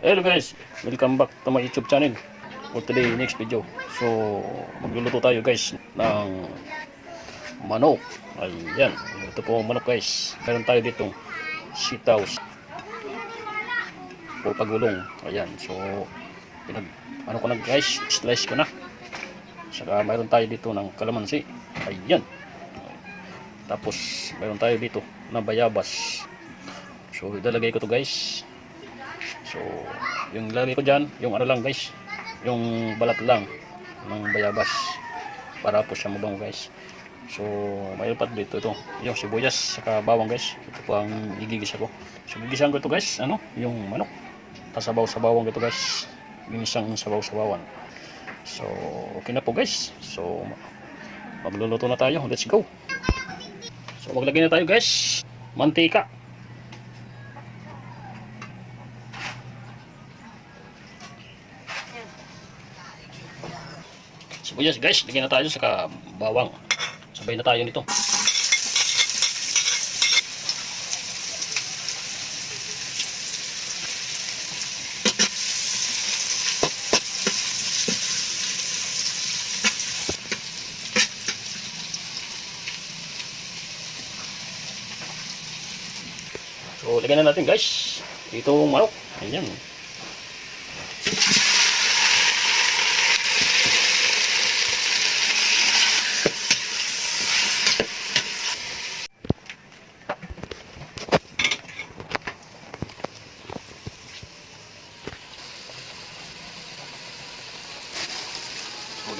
Hello guys, welcome back to my YouTube channel. For today, next video. So, magluluto tayo guys ng manok. Ayan, ito po ang manok guys. Meron tayo dito sitaw o pagulong. Ayan, so ano ko na guys, slice ko na. Saka mayroon tayo dito ng kalamansi. Ayan. Tapos mayroon tayo dito na bayabas. So, ilalagay ko to guys. So, yung lalagay ko dyan, yung ano lang guys, yung balat lang ng bayabas para po siya mabango guys. So, mayroon pa dito ito, yung sibuyas saka bawang guys. Ito po ang igigisa ko. So, gigisahan ko ito guys, ano, yung manok. Tasabaw-sabawang ito guys. Ginisang sabaw-sabawan. So, okay na po guys. So, magluluto na tayo. Let's go. So, maglagay na tayo guys. Mantika. Sibuyas guys, lagyan na tayo sa bawang. Sabay na tayo nito. So, lagyan na natin guys itong manok. Ayan.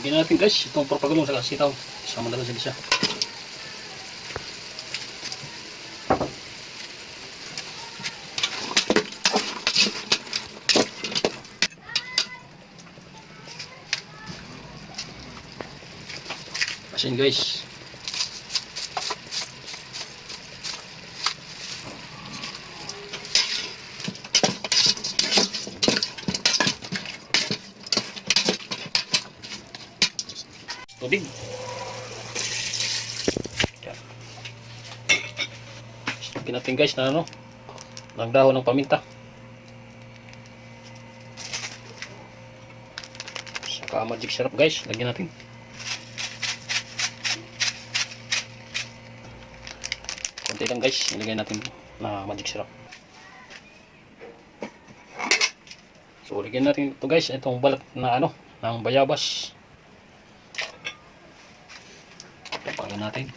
Lagyan natin guys itong propagulong sa sitaw. Sama na lang sa isa. Asin guys. Tubig. Yan. Lagyan natin guys na ano, ng dahon ng paminta. Saka magic syrup guys, lagyan natin. Konti lang guys, ilagay natin na magic syrup. So lagyan natin ito guys, itong balat na ano, ng bayabas. Tapagan natin.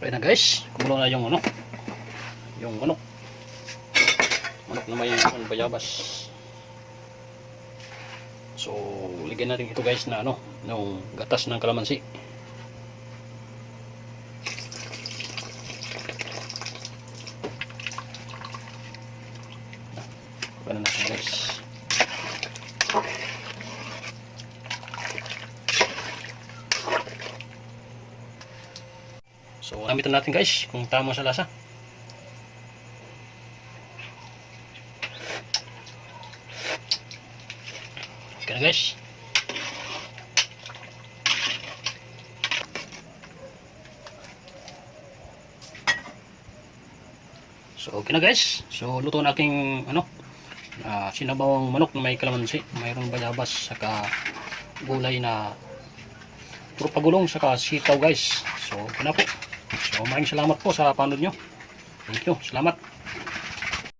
Okay na guys, kumulo na yung ano, yung manok na may bayabas. So ligyan natin ito guys na ano, ng gatas ng kalamansi. Ano natin guys. So gamitin natin guys kung tama sa lasa. Okay na guys. So okay na guys. So luto na aking ano, sinabawang manok na may kalamansi, mayroong bayabas saka gulay na puro pagulong saka sitaw guys. So okay na po. So maraming salamat po sa panood nyo. Thank you. Salamat.